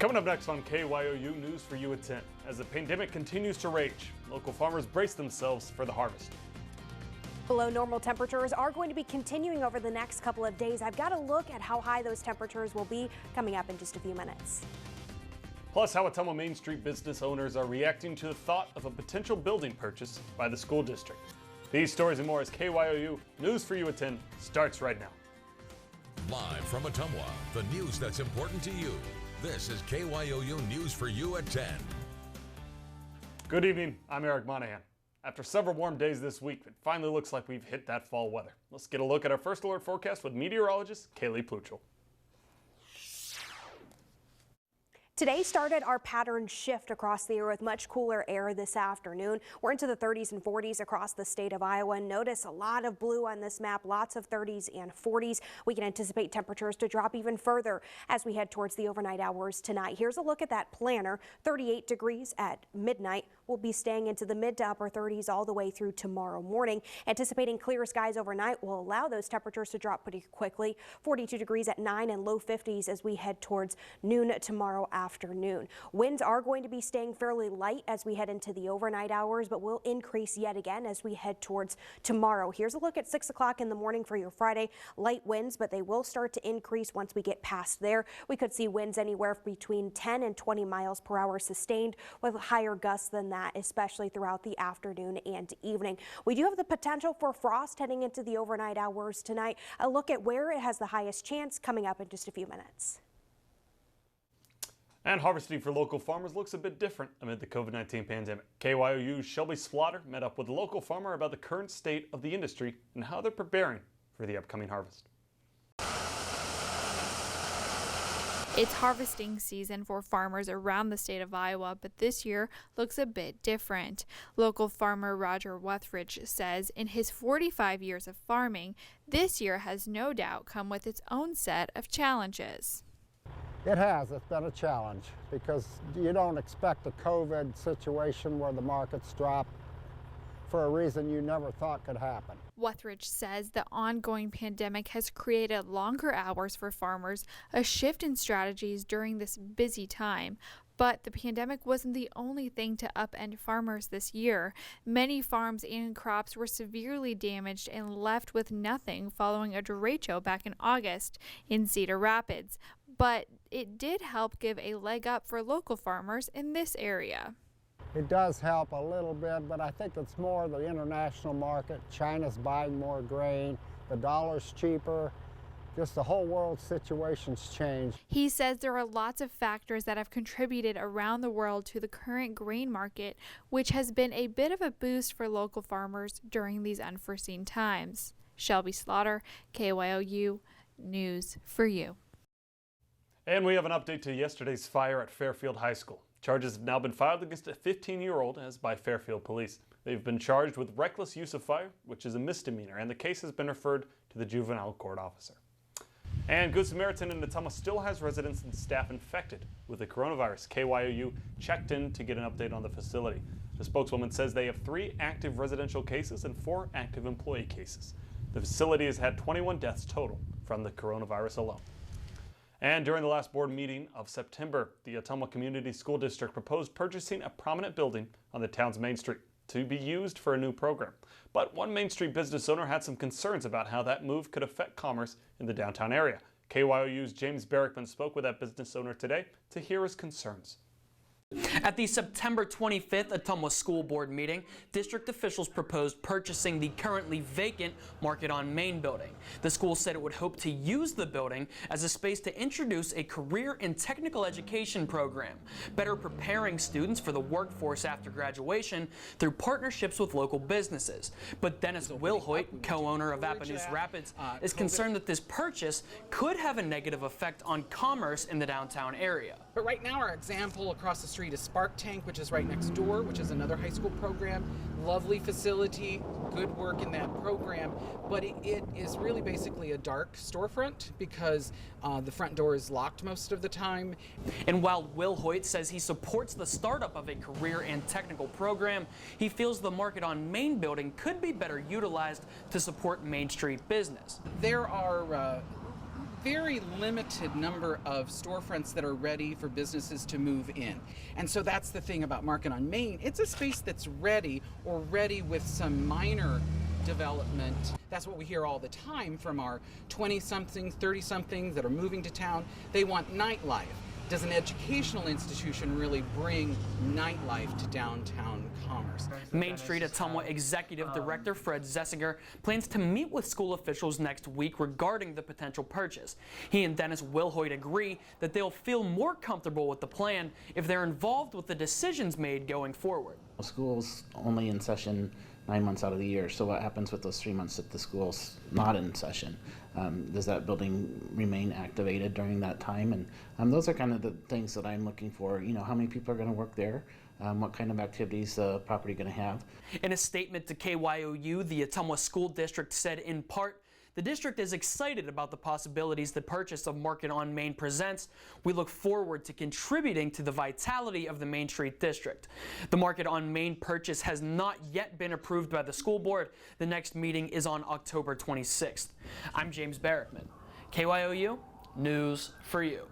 Coming up next on KYOU News for You at 10. As the pandemic continues to rage, local farmers brace themselves for the harvest. Below normal temperatures are going to be continuing over the next couple of days. I've got a look at how high those temperatures will be coming up in just a few minutes. Plus, how Ottumwa Main Street business owners are reacting to the thought of a potential building purchase by the school district. These stories and more as KYOU News for You at 10 starts right now. Live from Ottumwa, the news that's important to you. This is KYOU News for You at 10. Good evening, I'm Monaghan. After several warm days this week, it finally looks like we've hit that fall weather. Let's get a look at our first alert forecast with meteorologist Kaylee Puchel. Today started our pattern shift across the year with much cooler air this afternoon. We're into the 30s and 40s across the state of Iowa. Notice a lot of blue on this map, lots of 30s and 40s. We can anticipate temperatures to drop even further as we head towards the overnight hours tonight. Here's a look at that planner. 38 degrees at midnight. We'll be staying into the mid to upper 30s all the way through tomorrow morning. Anticipating clear skies overnight will allow those temperatures to drop pretty quickly. 42 degrees at 9 and low 50s as we head towards noon tomorrow afternoon. Winds are going to be staying fairly light as we head into the overnight hours, but will increase yet again as we head towards tomorrow. Here's a look at 6 o'clock in the morning for your Friday. Light winds, but they will start to increase once we get past there. We could see winds anywhere between 10 and 20 miles per hour sustained with higher gusts than that, especially throughout the afternoon and evening. We do have the potential for frost heading into the overnight hours tonight. A look at where it has the highest chance coming up in just a few minutes. And harvesting for local farmers looks a bit different amid the COVID-19 pandemic. KYOU's Shelby Slaughter met up with a local farmer about the current state of the industry and how they're preparing for the upcoming harvest. It's harvesting season for farmers around the state of Iowa, but this year looks a bit different. Local farmer Roger Wuthridge says in his 45 years of farming, this year has no doubt come with its own set of challenges. It has. It's been a challenge because you don't expect a COVID situation where the markets drop for a reason you never thought could happen. Wuthridge says the ongoing pandemic has created longer hours for farmers, a shift in strategies during this busy time. But the pandemic wasn't the only thing to upend farmers this year. Many farms and crops were severely damaged and left with nothing following a derecho back in August in Cedar Rapids. But it did help give a leg up for local farmers in this area. It does help a little bit, but I think it's more the international market. China's buying more grain, the dollar's cheaper, just the whole world situation's changed. He says there are lots of factors that have contributed around the world to the current grain market, which has been a bit of a boost for local farmers during these unforeseen times. Shelby Slaughter, KYOU News for You. And we have an update to yesterday's fire at Fairfield High School. Charges have now been filed against a 15-year-old as by Fairfield police. They've been charged with reckless use of fire, which is a misdemeanor, and the case has been referred to the juvenile court officer. And Good Samaritan in Ottumwa still has residents and staff infected with the coronavirus. KYOU checked in to get an update on the facility. The spokeswoman says they have 3 active residential cases and 4 active employee cases. The facility has had 21 deaths total from the coronavirus alone. And during the last board meeting of September, the Ottumwa Community School District proposed purchasing a prominent building on the town's Main Street to be used for a new program. But one Main Street business owner had some concerns about how that move could affect commerce in the downtown area. KYOU's James Barrickman spoke with that business owner today to hear his concerns. At the September 25th Ottumwa School Board meeting, district officials proposed purchasing the currently vacant Market on Main building. The school said it would hope to use the building as a space to introduce a career and technical education program, better preparing students for the workforce after graduation through partnerships with local businesses. But Dennis Wilhoit, co-owner of News Rapids, is concerned that this purchase could have a negative effect on commerce in the downtown area. But right now our example across the street is Spark Tank, which is right next door, which is another high school program. Lovely facility, good work in that program, but it is really basically a dark storefront because the front door is locked most of the time. And while Will Hoyt says he supports the startup of a career and technical program, he feels the Market on Main building could be better utilized to support Main Street business. There are very limited number of storefronts that are ready for businesses to move in. And so that's the thing about Market on Main. It's a space that's ready, or ready with some minor development. That's what we hear all the time from our 20-somethings, 30-somethings that are moving to town. They want nightlife. Does an educational institution really bring nightlife to downtown commerce? Main Street Ottumwa Executive Director Fred Zessinger plans to meet with school officials next week regarding the potential purchase. He and Dennis Wilhoit agree that they'll feel more comfortable with the plan if they're involved with the decisions made going forward. School's only in session 9 months out of the year, so what happens with those 3 months that the school's not in session? Does that building remain activated during that time? And those are kind of the things that I'm looking for. You know, how many people are going to work there? What kind of activities the property going to have? In a statement to KYOU, the Ottumwa School District said in part, the district is excited about the possibilities the purchase of Market on Main presents. We look forward to contributing to the vitality of the Main Street District. The Market on Main purchase has not yet been approved by the school board. The next meeting is on October 26th. I'm James Barrickman. KYOU, News for You.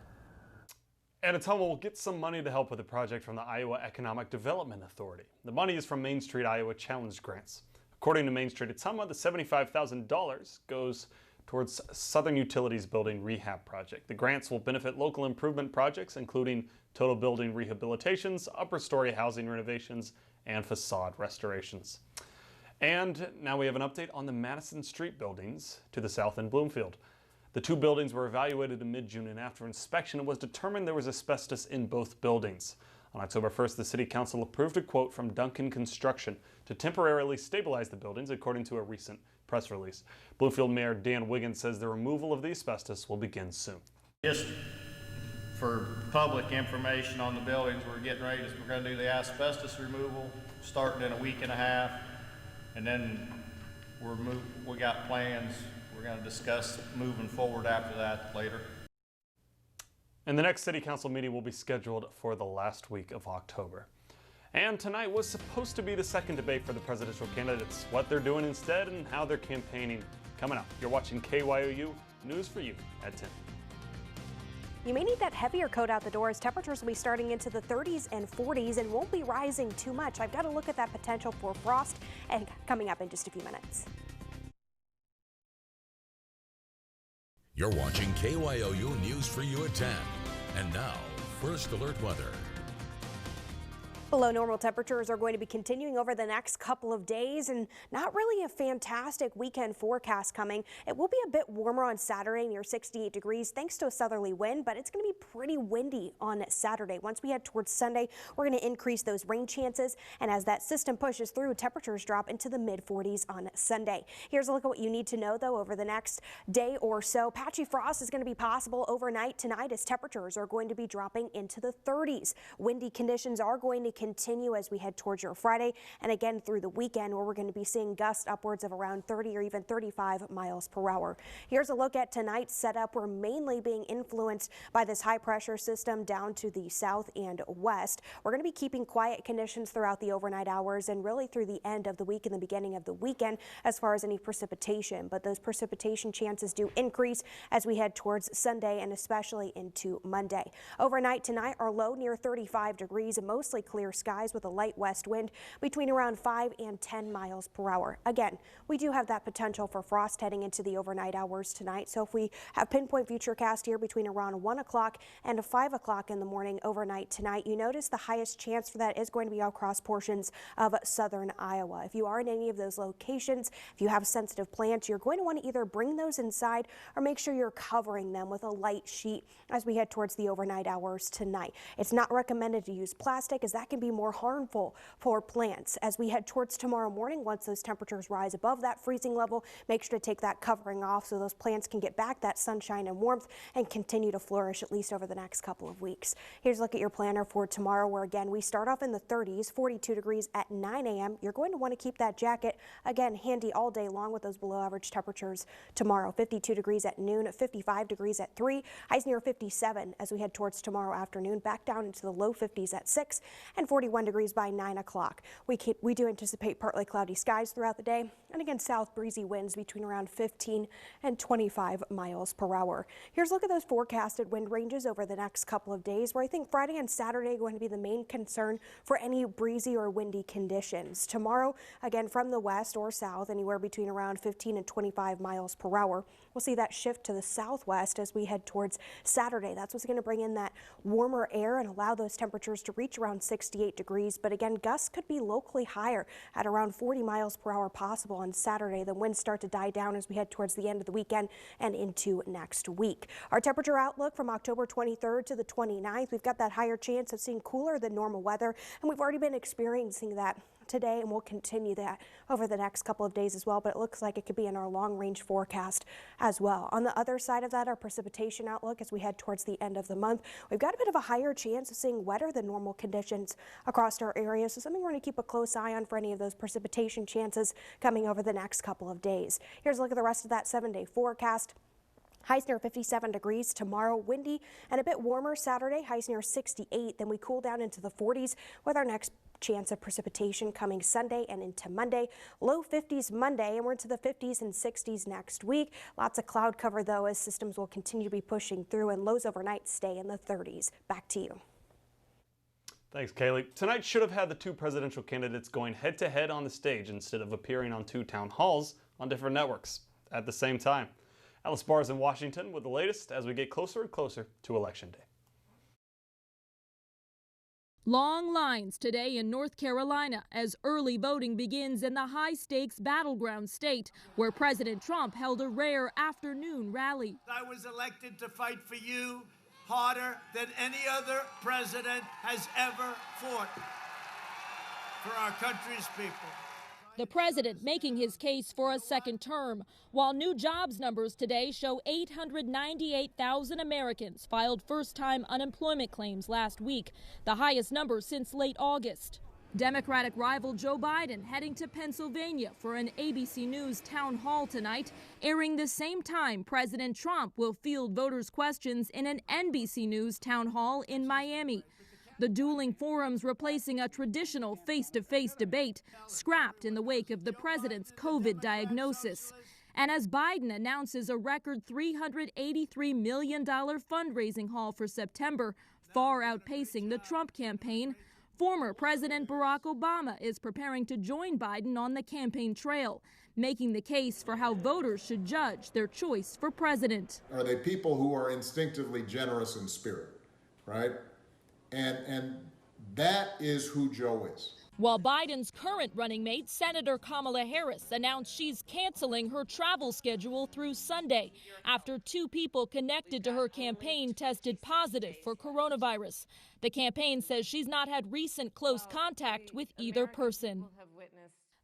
And Ottumwa will get some money to help with the project from the Iowa Economic Development Authority. The money is from Main Street Iowa Challenge Grants. According to Main Street Ottumwa, the $75,000 goes towards Southern Utilities Building Rehab Project. The grants will benefit local improvement projects, including total building rehabilitations, upper story housing renovations, and facade restorations. And now we have an update on the Madison Street buildings to the south in Bloomfield. The two buildings were evaluated in mid-June, and after inspection, it was determined there was asbestos in both buildings. On October 1st, the City Council approved a quote from Duncan Construction to temporarily stabilize the buildings, according to a recent press release. Bloomfield Mayor Dan Wiggins says the removal of the asbestos will begin soon. Just for public information on the buildings, we're getting ready. We're going to do the asbestos removal starting in a week and a half, and then we got plans. We're going to discuss moving forward after that later. And the next City Council meeting will be scheduled for the last week of October. And tonight was supposed to be the second debate for the presidential candidates, what they're doing instead and how they're campaigning. Coming up, you're watching KYOU News for You at 10. You may need that heavier coat out the door as temperatures will be starting into the 30s and 40s and won't be rising too much. I've got to look at that potential for frost and coming up in just a few minutes. You're watching KYOU News for You at 10. And now, First Alert Weather. Below normal temperatures are going to be continuing over the next couple of days, and not really a fantastic weekend forecast coming. It will be a bit warmer on Saturday, near 68 degrees, thanks to a southerly wind, but it's going to be pretty windy on Saturday. Once we head towards Sunday, we're going to increase those rain chances, and as that system pushes through, temperatures drop into the mid-40s on Sunday. Here's a look at what you need to know, though, over the next day or so. Patchy frost is going to be possible overnight tonight as temperatures are going to be dropping into the 30s. Windy conditions are going to continue as we head towards your Friday and again through the weekend, where we're going to be seeing gusts upwards of around 30 or even 35 miles per hour. Here's a look at tonight's setup. We're mainly being influenced by this high pressure system down to the south and west. We're going to be keeping quiet conditions throughout the overnight hours and really through the end of the week and the beginning of the weekend as far as any precipitation, but those precipitation chances do increase as we head towards Sunday and especially into Monday. Overnight tonight, our low near 35 degrees and mostly clear skies with a light west wind between around 5 and 10 miles per hour. Again, we do have that potential for frost heading into the overnight hours tonight. So if we have pinpoint futurecast here between around 1 o'clock and 5 o'clock in the morning overnight tonight, you notice the highest chance for that is going to be across portions of southern Iowa. If you are in any of those locations, if you have sensitive plants, you're going to want to either bring those inside or make sure you're covering them with a light sheet as we head towards the overnight hours tonight. It's not recommended to use plastic, as that can be more harmful for plants. As we head towards tomorrow morning, once those temperatures rise above that freezing level, make sure to take that covering off so those plants can get back that sunshine and warmth and continue to flourish at least over the next couple of weeks. Here's a look at your planner for tomorrow, where again we start off in the 30s, 42 degrees at 9 a.m. You're going to want to keep that jacket again handy all day long with those below average temperatures tomorrow. 52 degrees at noon, 55 degrees at 3, highs near 57 as we head towards tomorrow afternoon, back down into the low 50s at 6, and 41 degrees by 9 o'clock. We do anticipate partly cloudy skies throughout the day, and again, south breezy winds between around 15 and 25 miles per hour. Here's a look at those forecasted wind ranges over the next couple of days, where I think Friday and Saturday are going to be the main concern for any breezy or windy conditions. Tomorrow, again, from the west or south, anywhere between around 15 and 25 miles per hour. We'll see that shift to the southwest as we head towards Saturday. That's what's going to bring in that warmer air and allow those temperatures to reach around 68 degrees. But again, gusts could be locally higher at around 40 miles per hour possible on Saturday. The winds start to die down as we head towards the end of the weekend and into next week. Our temperature outlook from October 23rd to the 29th, we've got that higher chance of seeing cooler than normal weather, and we've already been experiencing that today, and we'll continue that over the next couple of days as well, but it looks like it could be in our long range forecast as well. On the other side of that, our precipitation outlook as we head towards the end of the month, we've got a bit of a higher chance of seeing wetter than normal conditions across our area, so something we're going to keep a close eye on for any of those precipitation chances coming over the next couple of days. Here's a look at the rest of that 7-day forecast. Highs near 57 degrees tomorrow, windy and a bit warmer Saturday, highs near 68. Then we cool down into the 40s with our next chance of precipitation coming Sunday and into Monday. Low 50s Monday, and we're into the 50s and 60s next week. Lots of cloud cover, though, as systems will continue to be pushing through, and lows overnight stay in the 30s. Back to you. Thanks, Kaylee. Tonight should have had the two presidential candidates going head-to-head on the stage instead of appearing on two town halls on different networks at the same time. Alice Barr's in Washington with the latest as we get closer and closer to Election Day. Long lines today in North Carolina as early voting begins in the high-stakes battleground state where President Trump held a rare afternoon rally. I was elected to fight for you harder than any other president has ever fought for our country's people. The president making his case for a second term, while new jobs numbers today show 898,000 Americans filed first-time unemployment claims last week, the highest number since late August. Democratic rival Joe Biden heading to Pennsylvania for an ABC News town hall tonight, airing the same time President Trump will field voters' questions in an NBC News town hall in Miami. The dueling forums replacing a traditional face-to-face debate, scrapped in the wake of the president's COVID diagnosis. And as Biden announces a record $383 million fundraising haul for September, far outpacing the Trump campaign, former President Barack Obama is preparing to join Biden on the campaign trail, making the case for how voters should judge their choice for president. Are they people who are instinctively generous in spirit, right? And that is who Joe is. While Biden's current running mate, Senator Kamala Harris, announced she's canceling her travel schedule through Sunday after two people connected to her campaign tested positive for coronavirus. The campaign says she's not had recent close contact with either person.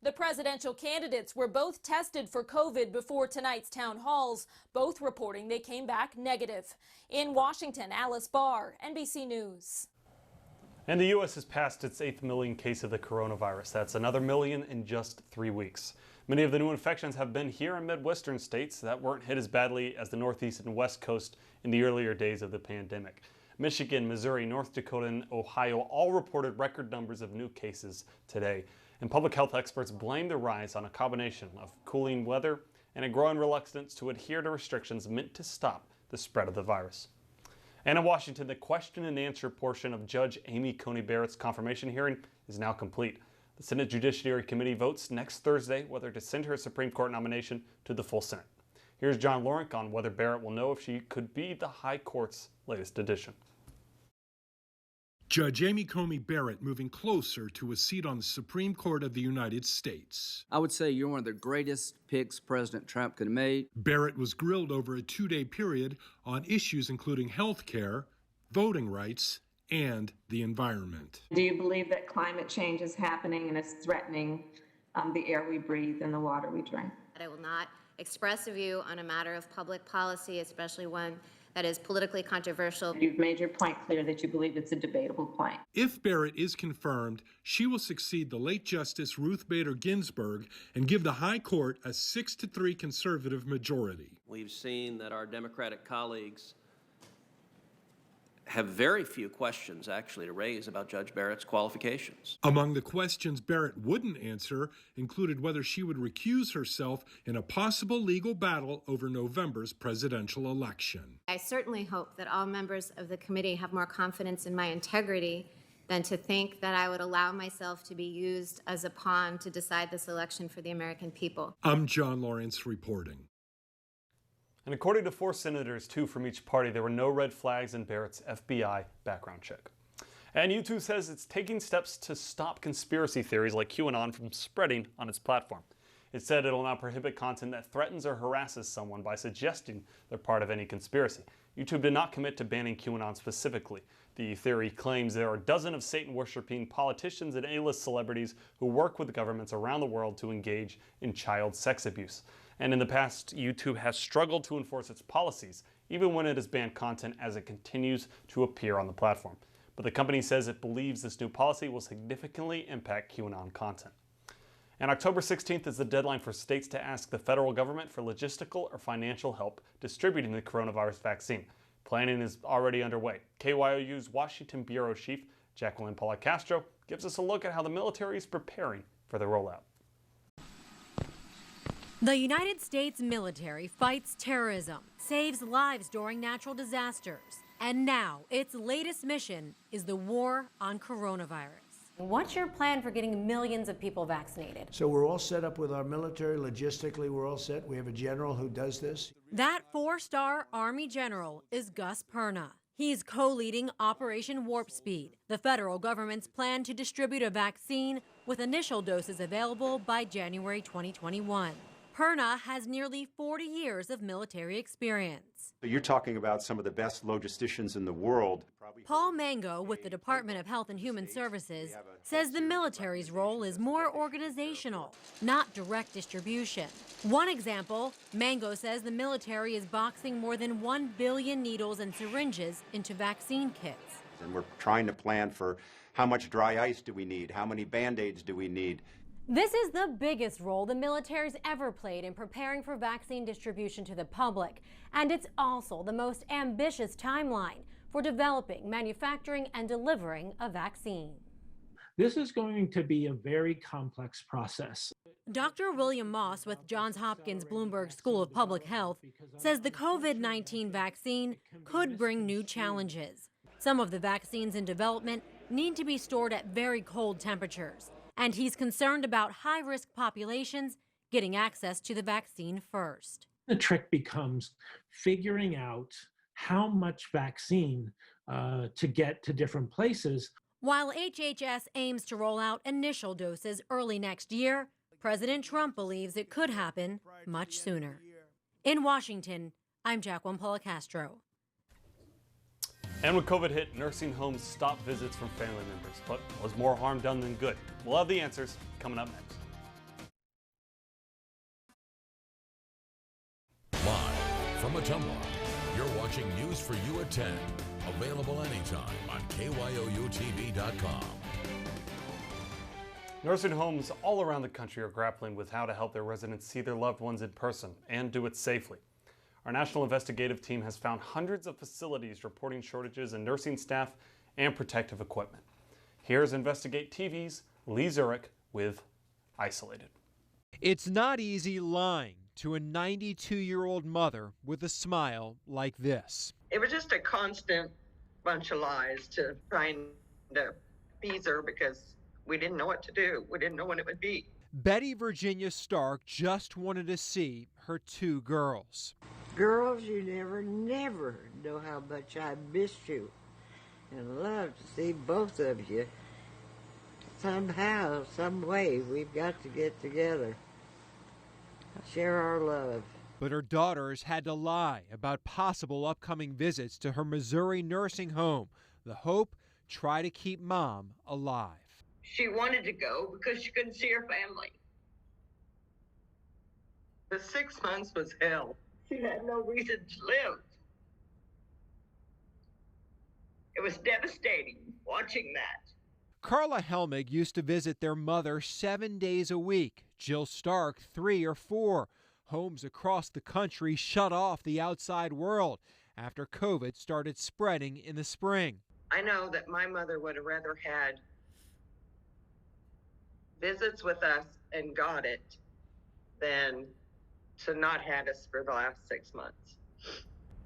The presidential candidates were both tested for COVID before tonight's town halls, both reporting they came back negative. In Washington, Alice Barr, NBC News. And the U.S. has passed its 8th million case of the coronavirus. That's another million in just 3 weeks. Many of the new infections have been here in Midwestern states that weren't hit as badly as the Northeast and West Coast in the earlier days of the pandemic. Michigan, Missouri, North Dakota, and Ohio all reported record numbers of new cases today. And public health experts blame the rise on a combination of cooling weather and a growing reluctance to adhere to restrictions meant to stop the spread of the virus. And in Washington, the question and answer portion of Judge Amy Coney Barrett's confirmation hearing is now complete. The Senate Judiciary Committee votes next Thursday whether to send her Supreme Court nomination to the full Senate. Here's John Lorink on whether Barrett will know if she could be the High Court's latest addition. Judge Amy Coney Barrett moving closer to a seat on the Supreme Court of the United States. I would say you're one of the greatest picks President Trump could have made. Barrett was grilled over a 2-day period on issues including health care, voting rights, and the environment. Do you believe that climate change is happening and is threatening the air we breathe and the water we drink? I will not express a view on a matter of public policy, especially one that is politically controversial. You've made your point clear that you believe it's a debatable point. If Barrett is confirmed, she will succeed the late Justice Ruth Bader Ginsburg and give the High Court a 6-3 conservative majority. We've seen that our Democratic colleagues have very few questions, actually, to raise about Judge Barrett's qualifications. Among the questions Barrett wouldn't answer included whether she would recuse herself in a possible legal battle over November's presidential election. I certainly hope that all members of the committee have more confidence in my integrity than to think that I would allow myself to be used as a pawn to decide this election for the American people. I'm John Lawrence reporting. And according to 4 senators, 2 from each party, there were no red flags in Barrett's FBI background check. And YouTube says it's taking steps to stop conspiracy theories like QAnon from spreading on its platform. It said it will now prohibit content that threatens or harasses someone by suggesting they're part of any conspiracy. YouTube did not commit to banning QAnon specifically. The theory claims there are dozens of Satan-worshipping politicians and A-list celebrities who work with governments around the world to engage in child sex abuse. And in the past, YouTube has struggled to enforce its policies, even when it has banned content as it continues to appear on the platform. But the company says it believes this new policy will significantly impact QAnon content. And October 16th is the deadline for states to ask the federal government for logistical or financial help distributing the coronavirus vaccine. Planning is already underway. KYOU's Washington Bureau Chief, Jacqueline Paula-Castro, gives us a look at how the military is preparing for the rollout. The United States military fights terrorism, saves lives during natural disasters, and now its latest mission is the war on coronavirus. What's your plan for getting millions of people vaccinated? So we're all set up with our military. Logistically, we're all set. We have a general who does this. That 4-star Army general is Gus Perna. He's co-leading Operation Warp Speed, the federal government's plan to distribute a vaccine with initial doses available by January 2021. Perna has nearly 40 years of military experience. You're talking about some of the best logisticians in the world. Paul Mango with the Department of Health and Human Services says the military's role is more organizational, not direct distribution. One example, Mango says the military is boxing more than 1 billion needles and syringes into vaccine kits. And we're trying to plan for how much dry ice do we need, how many Band-Aids do we need. This is the biggest role the military's ever played in preparing for vaccine distribution to the public. And it's also the most ambitious timeline for developing, manufacturing, and delivering a vaccine. This is going to be a very complex process. Dr. William Moss with Johns Hopkins Bloomberg School of Public Health says the COVID-19 vaccine could bring new challenges. Some of the vaccines in development need to be stored at very cold temperatures. And he's concerned about high-risk populations getting access to the vaccine first. The trick becomes figuring out how much vaccine to get to different places. While HHS aims to roll out initial doses early next year, President Trump believes it could happen much sooner. In Washington, I'm Jacqueline Paula-Castro. And when COVID hit, nursing homes stopped visits from family members. But was more harm done than good? We'll have the answers coming up next. Live from Ottumwa, you're watching News for You at 10. Available anytime on KYOUtv.com. Nursing homes all around the country are grappling with how to help their residents see their loved ones in person and do it safely. Our national investigative team has found hundreds of facilities reporting shortages in nursing staff and protective equipment. Here's Investigate TV's Lee Zurich with Isolated. It's not easy lying to a 92-year-old mother with a smile like this. It was just a constant bunch of lies to trying to appease her because we didn't know what to do. We didn't know when it would be. Betty Virginia Stark just wanted to see her 2 girls. Girls, you never know how much I missed you and love to see both of you. Somehow, some way, we've got to get together. Share our love. But her daughters had to lie about possible upcoming visits to her Missouri nursing home. The hope, try to keep Mom alive. She wanted to go because she couldn't see her family. The 6 months was hell. She had no reason to live. It was devastating watching that. Carla Helmig used to visit their mother 7 days a week. Jill Stark 3 or 4. Homes across the country shut off the outside world. after COVID started spreading in the spring. I know that my mother would have rather had visits with us and got it than to not had us for the last 6 months.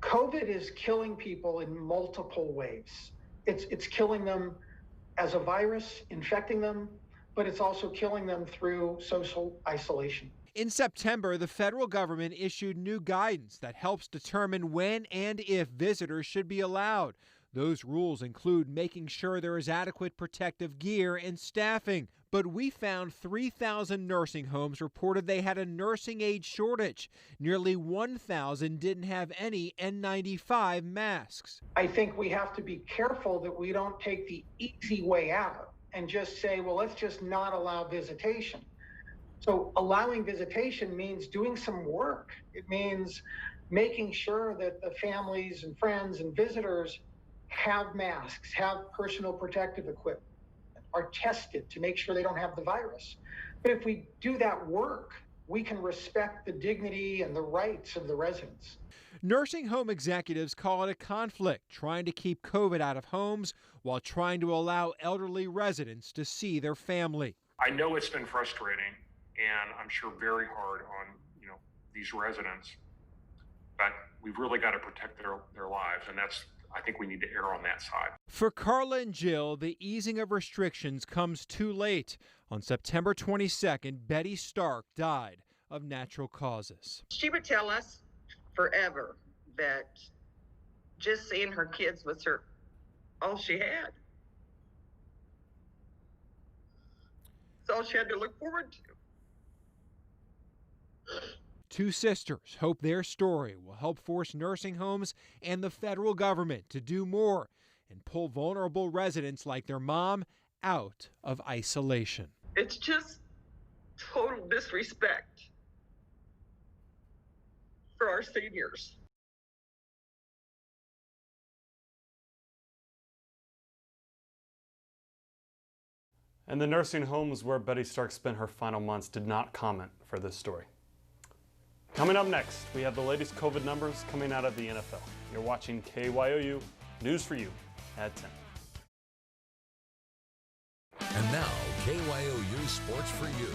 COVID is killing people in multiple ways. It's killing them as a virus, infecting them, but it's also killing them through social isolation. In September, the federal government issued new guidance that helps determine when and if visitors should be allowed. Those rules include making sure there is adequate protective gear and staffing. But we found 3,000 nursing homes reported they had a nursing aid shortage. Nearly 1,000 didn't have any N95 masks. I think we have to be careful that we don't take the easy way out and just say, well, let's just not allow visitation. So allowing visitation means doing some work. It means making sure that the families and friends and visitors have masks, have personal protective equipment, are tested to make sure they don't have the virus. But if we do that work, we can respect the dignity and the rights of the residents. Nursing home executives call it a conflict, trying to keep COVID out of homes while trying to allow elderly residents to see their family. I know it's been frustrating, and I'm sure very hard on these residents, but we've really got to protect their lives, and I think we need to err on that side. For Carla and Jill, the easing of restrictions comes too late. On September 22nd, Betty Stark died of natural causes. She would tell us forever that just seeing her kids was all she had. It's all she had to look forward to. Two sisters hope their story will help force nursing homes and the federal government to do more and pull vulnerable residents like their mom out of isolation. It's just total disrespect for our seniors. And the nursing homes where Betty Stark spent her final months did not comment for this story. Coming up next, we have the latest COVID numbers coming out of the NFL. You're watching KYOU, News for You at 10. And now, KYOU Sports for You.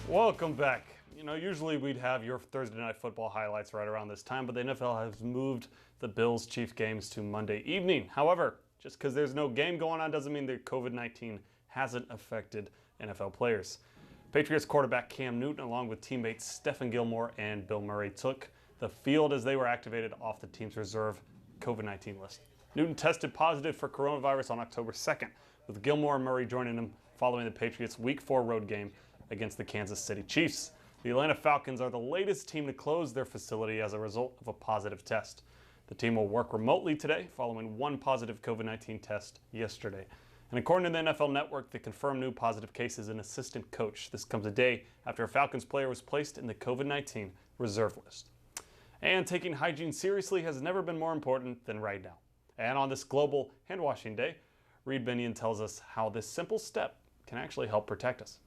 Welcome back. Usually we'd have your Thursday Night Football highlights right around this time, but the NFL has moved the Bills-Chiefs games to Monday evening. However, just because there's no game going on doesn't mean that COVID-19 hasn't affected NFL players. Patriots quarterback Cam Newton, along with teammates Stephen Gilmore and Bill Murray, took the field as they were activated off the team's reserve COVID-19 list. Newton tested positive for coronavirus on October 2nd, with Gilmore and Murray joining him following the Patriots' Week 4 road game against the Kansas City Chiefs. The Atlanta Falcons are the latest team to close their facility as a result of a positive test. The team will work remotely today following one positive COVID-19 test yesterday. And according to the NFL Network, the confirmed new positive case is an assistant coach. This comes a day after a Falcons player was placed in the COVID-19 reserve list. And taking hygiene seriously has never been more important than right now. And on this global hand washing day, Reed Binion tells us how this simple step can actually help protect us.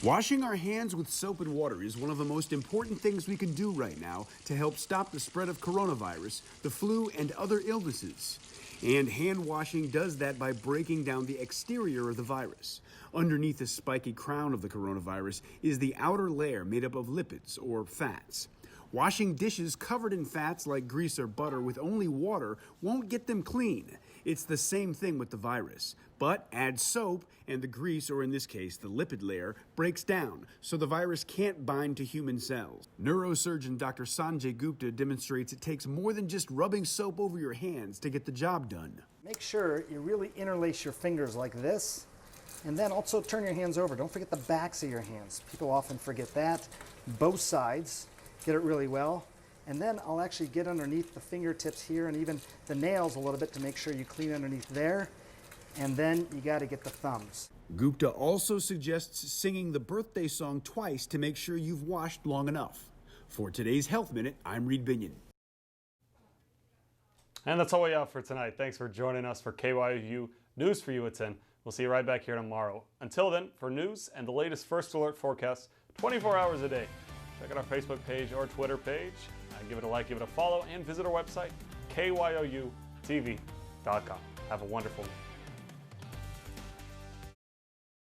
Washing our hands with soap and water is one of the most important things we can do right now to help stop the spread of coronavirus, the flu, and other illnesses. And hand washing does that by breaking down the exterior of the virus. Underneath the spiky crown of the coronavirus is the outer layer made up of lipids, or fats. Washing dishes covered in fats like grease or butter with only water won't get them clean. It's the same thing with the virus. But add soap and the grease, or in this case, the lipid layer, breaks down, so the virus can't bind to human cells. Neurosurgeon Dr. Sanjay Gupta demonstrates it takes more than just rubbing soap over your hands to get the job done. Make sure you really interlace your fingers like this, and then also turn your hands over. Don't forget the backs of your hands. People often forget that. Both sides. Get it really well. And then I'll actually get underneath the fingertips here and even the nails a little bit to make sure you clean underneath there. And then you got to get the thumbs. Gupta also suggests singing the birthday song twice to make sure you've washed long enough. For today's Health Minute, I'm Reed Binion. And that's all we have for tonight. Thanks for joining us for KYOU News for You at 10. We'll see you right back here tomorrow. Until then, for news and the latest First Alert forecast 24 hours a day, Check out our Facebook page or Twitter page. Give it a like, give it a follow, and visit our website, KYOUTV.com. Have a wonderful night.